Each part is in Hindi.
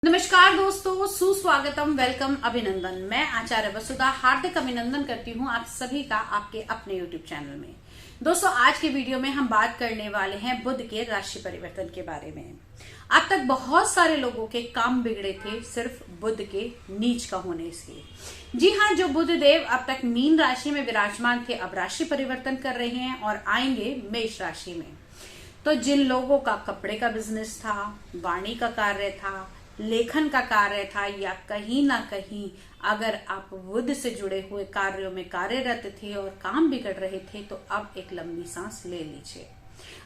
नमस्कार दोस्तों, सुस्वागतम, वेलकम, अभिनंदन। मैं आचार्य वसुधा हार्दिक अभिनंदन करती हूँ आप सभी का आपके अपने यूट्यूब चैनल में। दोस्तों, आज के वीडियो में हम बात करने वाले हैं बुध के राशि परिवर्तन के बारे में। अब तक बहुत सारे लोगों के काम बिगड़े थे सिर्फ बुध के नीच का होने से। जी हाँ, जो बुध देव अब तक मीन राशि में विराजमान थे अब राशि परिवर्तन कर रहे हैं और आएंगे मेष राशि में। तो जिन लोगों का कपड़े का बिजनेस था, वाणी का कार्य था, लेखन का कार्य था, या कहीं ना कहीं अगर आप बुध से जुड़े हुए कार्यों में कार्यरत थे और काम बिगड़ रहे थे, तो अब एक लंबी सांस ले लीजिए।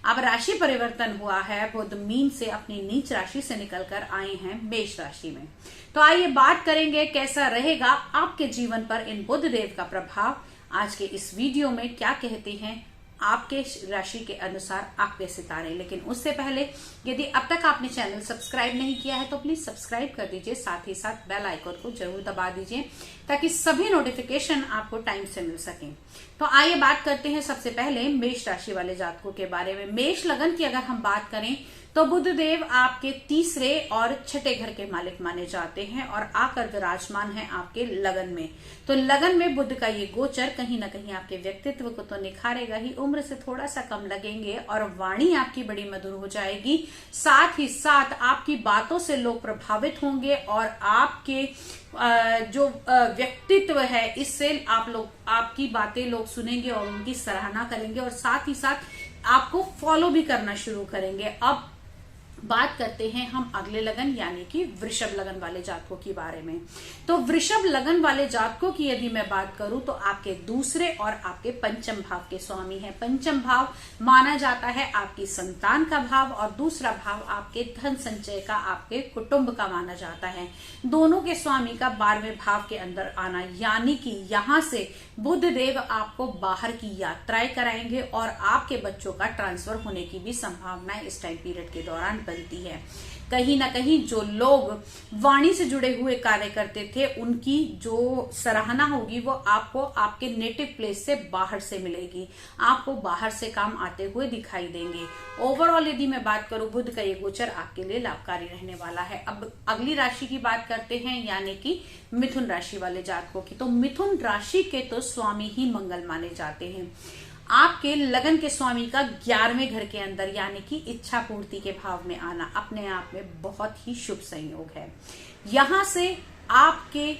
अब राशि परिवर्तन हुआ है, बुध मीन से अपनी नीच राशि से निकलकर आए हैं मेष राशि में। तो आइए बात करेंगे कैसा रहेगा आपके जीवन पर इन बुध देव का प्रभाव। आज के इस वीडियो में क्या कहते हैं आपके राशि के अनुसार आपके सितारे। लेकिन उससे पहले यदि अब तक आपने चैनल सब्सक्राइब नहीं किया है तो प्लीज सब्सक्राइब कर दीजिए, साथ ही साथ बेल आइकन को जरूर दबा दीजिए ताकि सभी नोटिफिकेशन आपको टाइम से मिल सके। तो आइए बात करते हैं सबसे पहले मेष राशि वाले जातकों के बारे में। मेष लगन की अगर हम बात करें तो बुध देव आपके तीसरे और छठे घर के मालिक माने जाते हैं और आकर विराजमान है आपके लगन में। तो लगन में बुध का ये गोचर कहीं ना कहीं आपके व्यक्तित्व को तो निखारेगा ही, उम्र से थोड़ा सा कम लगेंगे और वाणी आपकी बड़ी मधुर हो जाएगी। साथ ही साथ आपकी बातों से लोग प्रभावित होंगे और आपके जो व्यक्तित्व है इससे आपकी बातें लोग सुनेंगे और उनकी सराहना करेंगे और साथ ही साथ आपको फॉलो भी करना शुरू करेंगे। अब बात करते हैं हम अगले लगन यानी कि वृषभ लगन वाले जातकों के बारे में। तो वृषभ लगन वाले जातकों की यदि मैं बात करूं तो आपके दूसरे और आपके पंचम भाव के स्वामी हैं। पंचम भाव माना जाता है आपकी संतान का भाव और दूसरा भाव आपके धन संचय का, आपके कुटुंब का माना जाता है। दोनों के स्वामी का 12वें भाव के अंदर आना यानी कि यहां से बुध देव आपको बाहर की यात्राएं कराएंगे और आपके बच्चों का ट्रांसफर होने की भी संभावना इस टाइम पीरियड के दौरान बनती है। कहीं ना कहीं जो लोग वाणी से जुड़े हुए कार्य करते थे उनकी जो सराहना होगी वो आपको आपके नेटिव प्लेस से बाहर से मिलेगी, आपको बाहर से काम आते हुए दिखाई देंगे। ओवरऑल यदि मैं बात करूं बुध का ये गोचर आपके लिए लाभकारी रहने वाला है। अब अगली राशि की बात करते हैं यानी कि मिथुन राशि वाले जातकों की। तो मिथुन राशि के तो स्वामी ही मंगल माने जाते हैं। आपके लगन के स्वामी का 11वें घर के अंदर यानी कि इच्छा पूर्ति के भाव में आना अपने आप में बहुत ही शुभ संयोग है। यहां से आपके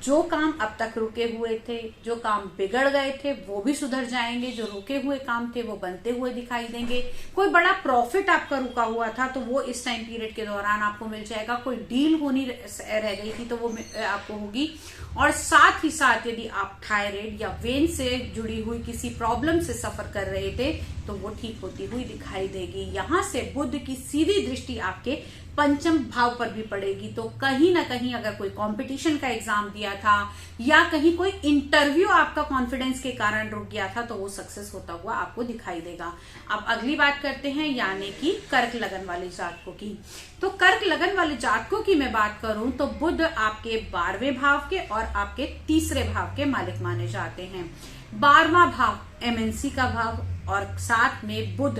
जो काम अब तक रुके हुए थे, जो काम बिगड़ गए थे वो भी सुधर जाएंगे, जो रुके हुए काम थे वो बनते हुए दिखाई देंगे। कोई बड़ा प्रॉफिट आपका रुका हुआ था तो वो इस टाइम पीरियड के दौरान आपको मिल जाएगा। कोई डील होनी रह गई थी तो वो आपको होगी। और साथ ही साथ यदि आप थायराइड या वेन से जुड़ी हुई किसी प्रॉब्लम से सफर कर रहे थे तो वो ठीक होती हुई दिखाई देगी। यहां से बुध की सीधी दृष्टि आपके पंचम भाव पर भी पड़ेगी। तो कहीं ना कहीं अगर कोई कंपटीशन का एग्जाम दिया था या कहीं कोई इंटरव्यू आपका कॉन्फिडेंस के कारण रुक गया था तो वो सक्सेस होता हुआ आपको दिखाई देगा। अब अगली बात करते हैं यानी कि कर्क लगन वाले जातकों की। तो कर्क लगन वाले जातकों की मैं बात करूं तो बुध आपके 12वें भाव के और आपके तीसरे भाव के मालिक माने जाते हैं। 12वां भाव एमएनसी का भाव और साथ में बुध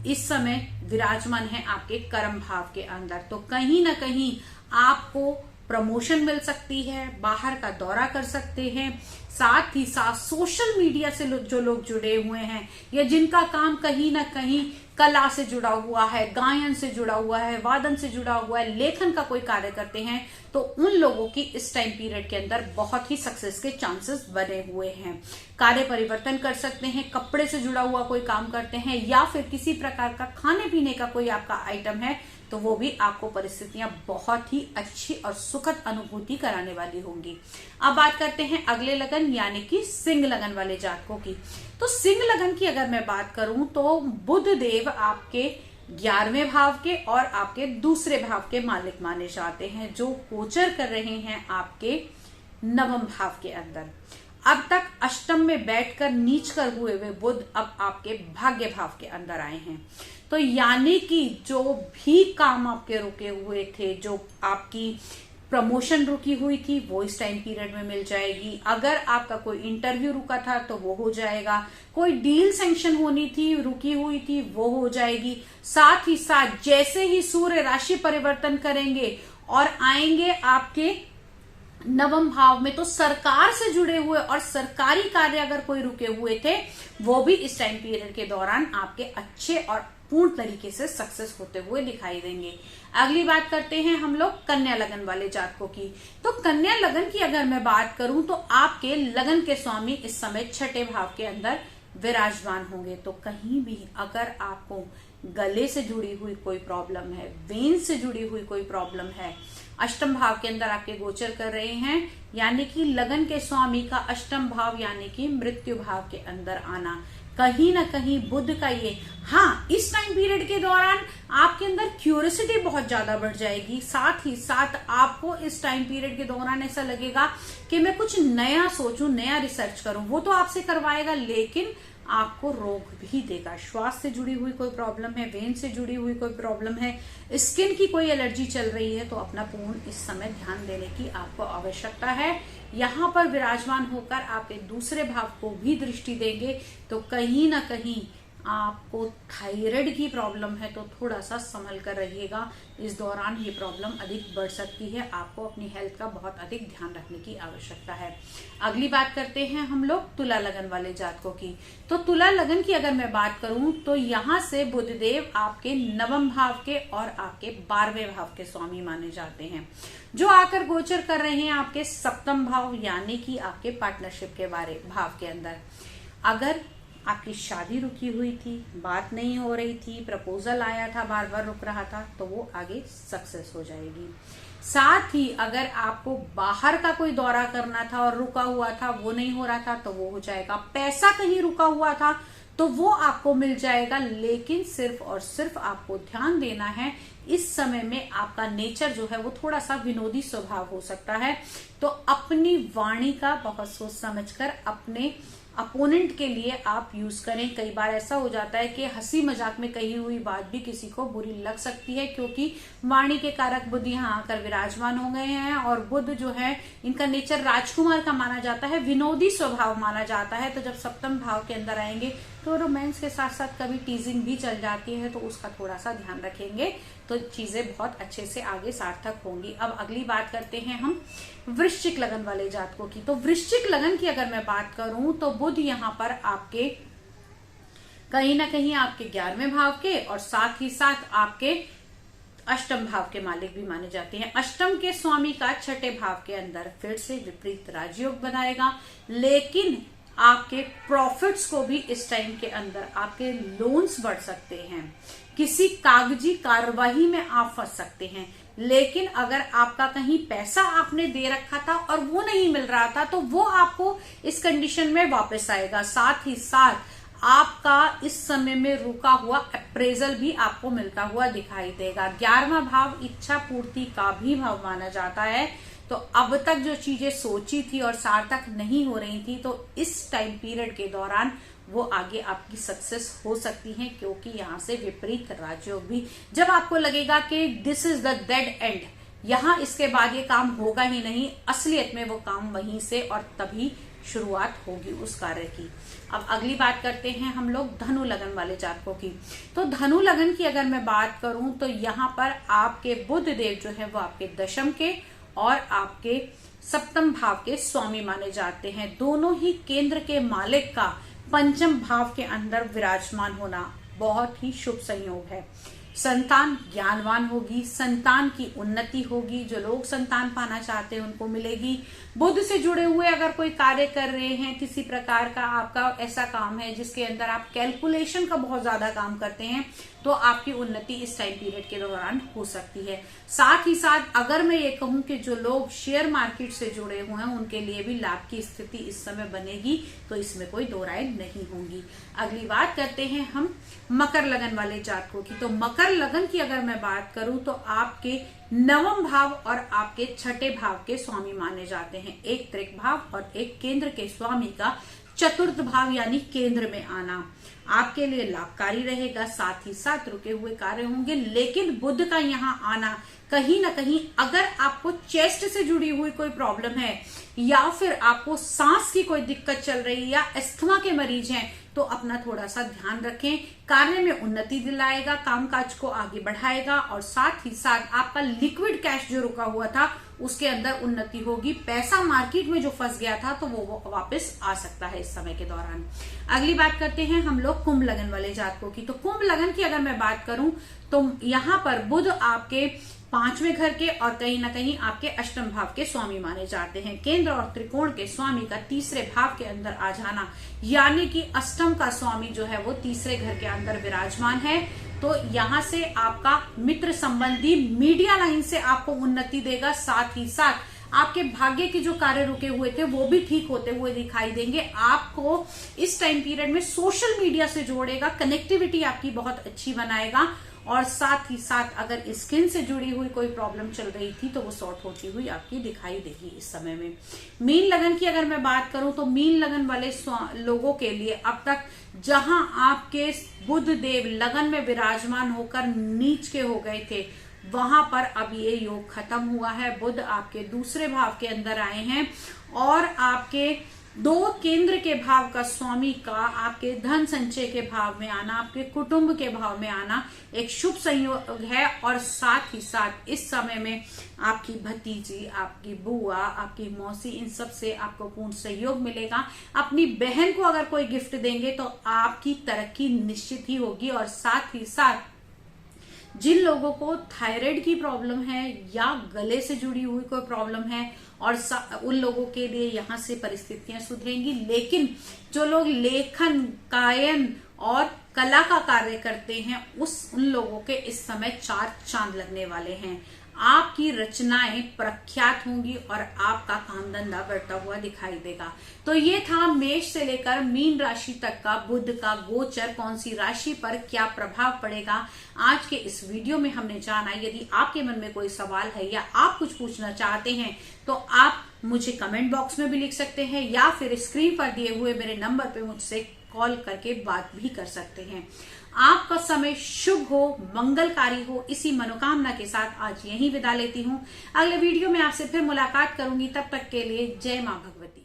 इस समय विराजमान है आपके कर्म भाव के अंदर। तो कहीं ना कहीं आपको प्रमोशन मिल सकती है, बाहर का दौरा कर सकते हैं। साथ ही साथ सोशल मीडिया से जो लोग जुड़े हुए हैं या जिनका काम कहीं ना कहीं कला से जुड़ा हुआ है, गायन से जुड़ा हुआ है, वादन से जुड़ा हुआ है, लेखन का कोई कार्य करते हैं तो उन लोगों की इस टाइम पीरियड के अंदर बहुत ही सक्सेस के चांसेस बने हुए हैं। कार्य परिवर्तन कर सकते हैं, कपड़े से जुड़ा हुआ कोई काम करते हैं या फिर किसी प्रकार का खाने पीने का कोई आपका आइटम है तो वो भी आपको परिस्थितियां बहुत ही अच्छी और सुखद अनुभूति कराने वाली होंगी। अब बात करते हैं अगले लगन यानी कि सिंह लगन वाले जातकों की। तो सिंह लगन की अगर मैं बात करूं तो बुध देव आपके 11वें भाव के और आपके दूसरे भाव के मालिक माने जाते हैं, जो गोचर कर रहे हैं आपके 9वें भाव के अंदर। अब तक अष्टम में बैठकर नीच कर हुए बुध अब आपके भाग्य भाव के अंदर आए हैं। तो यानी कि जो भी काम आपके रुके हुए थे, जो आपकी प्रमोशन रुकी हुई थी वो इस टाइम पीरियड में मिल जाएगी। अगर आपका कोई इंटरव्यू रुका था तो वो हो जाएगा। कोई डील सैंक्शन होनी थी, रुकी हुई थी, वो हो जाएगी। साथ ही साथ जैसे ही सूर्य राशि परिवर्तन करेंगे और आएंगे आपके नवम भाव में। तो सरकार से जुड़े हुए और सरकारी कार्य अगर कोई रुके हुए थे वो भी इस टाइम पीरियड के दौरान आपके अच्छे और पूर्ण तरीके से सक्सेस होते हुए दिखाई देंगे। अगली बात करते हैं हम लोग कन्या लगन वाले जातकों की। तो कन्या लगन की अगर मैं बात करूं तो आपके लगन के स्वामी इस समय छठे भाव के अंदर विराजमान होंगे। तो कहीं भी अगर आपको गले से जुड़ी हुई कोई प्रॉब्लम है, वेन से जुड़ी हुई कोई प्रॉब्लम है, अष्टम भाव के अंदर आपके गोचर कर रहे हैं, यानी कि लगन के स्वामी का अष्टम भाव यानी कि मृत्यु भाव के अंदर आना, कहीं ना कहीं बुध का ये, हाँ इस टाइम पीरियड के दौरान आपके अंदर क्यूरियोसिटी बहुत ज्यादा बढ़ जाएगी। साथ ही साथ आपको इस टाइम पीरियड के दौरान ऐसा लगेगा कि मैं कुछ नया सोचूं, नया रिसर्च करूं। वो तो आपसे करवाएगा लेकिन आपको रोग भी देगा। श्वास से जुड़ी हुई कोई प्रॉब्लम है, वेन से जुड़ी हुई कोई प्रॉब्लम है, स्किन की कोई एलर्जी चल रही है, तो अपना पूर्ण इस समय ध्यान देने की आपको आवश्यकता है। यहाँ पर विराजमान होकर आपके दूसरे भाव को भी दृष्टि देंगे, तो कहीं ना कहीं आपको थायराइड की प्रॉब्लम है तो थोड़ा सा संभल कर रहिएगा। इस दौरान ये प्रॉब्लम अधिक बढ़ सकती है, आपको अपनी हेल्थ का बहुत अधिक ध्यान रखने की आवश्यकता है। अगली बात करते हैं हम लोग तुला लगन वाले जातकों की। तो तुला लगन की अगर मैं बात करूं तो यहाँ से बुधदेव आपके नवम भाव के और आपके 12वें भाव के स्वामी माने जाते हैं, जो आकर गोचर कर रहे हैं आपके सप्तम भाव यानी कि आपके पार्टनरशिप के भाव के अंदर। अगर आपकी शादी रुकी हुई थी, बात नहीं हो रही थी, प्रपोजल आया था बार बार रुक रहा था, तो वो आगे सक्सेस हो जाएगी। साथ ही अगर आपको बाहर का कोई दौरा करना था और रुका हुआ था, वो नहीं हो रहा था, तो वो हो जाएगा। पैसा कहीं रुका हुआ था तो वो आपको मिल जाएगा, लेकिन सिर्फ और सिर्फ आपको ध्यान देना है इस समय में आपका नेचर जो है वो थोड़ा सा विनोदी स्वभाव हो सकता है। तो अपनी वाणी का बहुत सोच समझकर अपने अपोनेंट के लिए आप यूज करें। कई बार ऐसा हो जाता है कि हंसी मजाक में कही हुई बात भी किसी को बुरी लग सकती है, क्योंकि वाणी के कारक बुध यहाँ आकर विराजमान हो गए हैं और बुध जो है इनका नेचर राजकुमार का माना जाता है, विनोदी स्वभाव माना जाता है। तो जब सप्तम भाव के अंदर आएंगे तो रोमांस के साथ साथ कभी टीजिंग भी चल जाती है, तो उसका थोड़ा सा ध्यान रखेंगे तो चीजें बहुत अच्छे से आगे सार्थक होंगी। अब अगली बात करते हैं हम वृश्चिक लगन वाले जातकों की। तो वृश्चिक लगन की अगर मैं बात करूं तो बुध यहाँ पर आपके कहीं ना कहीं आपके 11वें भाव के और साथ ही साथ आपके अष्टम भाव के मालिक भी माने जाते हैं। अष्टम के स्वामी का छठे भाव के अंदर फिर से विपरीत राजयोग बनाएगा, लेकिन आपके प्रॉफिट्स को भी इस टाइम के अंदर आपके लोन्स बढ़ सकते हैं, किसी कागजी कार्यवाही में आप फंस सकते हैं। लेकिन अगर आपका कहीं पैसा आपने दे रखा था और वो नहीं मिल रहा था तो वो आपको इस कंडीशन में वापस आएगा। साथ ही साथ आपका इस समय में रुका हुआ अप्रेजल भी आपको मिलता हुआ दिखाई देगा। 11वां भाव इच्छा पूर्ति का भी भाव माना जाता है, तो अब तक जो चीजें सोची थी और सार्थक नहीं हो रही थी, तो इस टाइम पीरियड के दौरान वो आगे आपकी सक्सेस हो सकती है, क्योंकि यहाँ से विपरीत राजयोग भी, जब आपको लगेगा कि this is the dead and, यहाँ इसके बाद ये काम होगा ही नहीं, असलियत में वो काम वहीं से और तभी शुरुआत होगी उस कार्य की। अब अगली बात करते हैं हम लोग धनु लगन वाले जातकों की। तो धनु लगन की अगर मैं बात करूं तो यहाँ पर आपके बुध देव जो है वो आपके दशम के और आपके सप्तम भाव के स्वामी माने जाते हैं। दोनों ही केंद्र के मालिक का पंचम भाव के अंदर विराजमान होना बहुत ही शुभ संयोग है। संतान ज्ञानवान होगी, संतान की उन्नति होगी, जो लोग संतान पाना चाहते हैं उनको मिलेगी। बुध से जुड़े हुए अगर कोई कार्य कर रहे हैं, किसी प्रकार का आपका ऐसा काम है जिसके अंदर आप कैलकुलेशन का बहुत ज्यादा काम करते हैं, तो आपकी उन्नति इस टाइम पीरियड के दौरान हो सकती है। साथ ही साथ अगर मैं ये कहूं कि जो लोग शेयर मार्केट से जुड़े हुए हैं उनके लिए भी लाभ की स्थिति इस समय बनेगी, तो इसमें कोई दो राय नहीं होंगी। अगली बात करते हैं हम मकर लगन वाले जातकों की। तो मकर लगन की अगर मैं बात करूं तो आपके नवम भाव और आपके छठे भाव के स्वामी माने जाते हैं। एक त्रिक भाव और एक केंद्र के स्वामी का चतुर्थ भाव यानी केंद्र में आना आपके लिए लाभकारी रहेगा। साथ ही साथ रुके हुए कार्य होंगे, लेकिन बुध का यहाँ आना कहीं ना कहीं अगर आपको चेस्ट से जुड़ी हुई कोई प्रॉब्लम है या फिर आपको सांस की कोई दिक्कत चल रही है या अस्थमा के मरीज हैं तो अपना थोड़ा सा ध्यान रखें। कार्य में उन्नति दिलाएगा, कामकाज को आगे बढ़ाएगा और साथ ही साथ आपका लिक्विड कैश जो रुका हुआ था उसके अंदर उन्नति होगी। पैसा मार्केट में जो फंस गया था तो वो वापस आ सकता है इस समय के दौरान। अगली बात करते हैं हम लोग कुंभ लगन वाले जातकों की। तो कुंभ लगन की अगर मैं बात करूं तो यहाँ पर बुध आपके 5वें घर के और कहीं ना कहीं आपके अष्टम भाव के स्वामी माने जाते हैं। केंद्र और त्रिकोण के स्वामी का तीसरे भाव के अंदर आ जाना, यानी कि अष्टम का स्वामी जो है वो तीसरे घर के अंदर विराजमान है। तो यहाँ से आपका मित्र संबंधी मीडिया लाइन से आपको उन्नति देगा। साथ ही साथ आपके भाग्य के जो कार्य रुके हुए थे वो भी ठीक होते हुए दिखाई देंगे। आपको इस टाइम पीरियड में सोशल मीडिया से जोड़ेगा, कनेक्टिविटी आपकी बहुत अच्छी बनाएगा और साथ ही साथ अगर स्किन से जुड़ी हुई कोई प्रॉब्लम चल रही थी तो वो सॉर्ट होती हुई आपकी दिखाई देगी इस समय में। मीन लगन की अगर मैं बात करूं तो मीन लगन वाले लोगों के लिए अब तक जहां आपके बुध देव लगन में विराजमान होकर नीच के हो गए थे वहां पर अब ये योग खत्म हुआ है। बुध आपके दूसरे भाव के अंदर आए हैं और आपके 2 केंद्र के भाव का स्वामी का आपके धन संचय के भाव में आना, आपके कुटुंब के भाव में आना एक शुभ संयोग है। और साथ ही साथ इस समय में आपकी भतीजी, आपकी बुआ, आपकी मौसी, इन सब से आपको पूर्ण सहयोग मिलेगा। अपनी बहन को अगर कोई गिफ्ट देंगे तो आपकी तरक्की निश्चित ही होगी। और साथ ही साथ जिन लोगों को थायराइड की प्रॉब्लम है या गले से जुड़ी हुई कोई प्रॉब्लम है और उन लोगों के लिए यहाँ से परिस्थितियां सुधरेंगी। लेकिन जो लोग लेखन, गायन और कला का कार्य करते हैं उन लोगों के इस समय 4 चांद लगने वाले हैं। आपकी रचनाएं प्रख्यात होंगी और आपका काम धंधा बढ़ता हुआ दिखाई देगा। तो ये था मेष से लेकर मीन राशि तक का बुध का गोचर, कौन सी राशि पर क्या प्रभाव पड़ेगा आज के इस वीडियो में हमने जाना। यदि आपके मन में कोई सवाल है या आप कुछ पूछना चाहते हैं तो आप मुझे कमेंट बॉक्स में भी लिख सकते हैं या फिर स्क्रीन पर दिए हुए मेरे नंबर पे मुझसे कॉल करके बात भी कर सकते हैं। आपका समय शुभ हो, मंगलकारी हो, इसी मनोकामना के साथ आज यहीं विदा लेती हूँ। अगले वीडियो में आपसे फिर मुलाकात करूंगी। तब तक के लिए जय मां भगवती।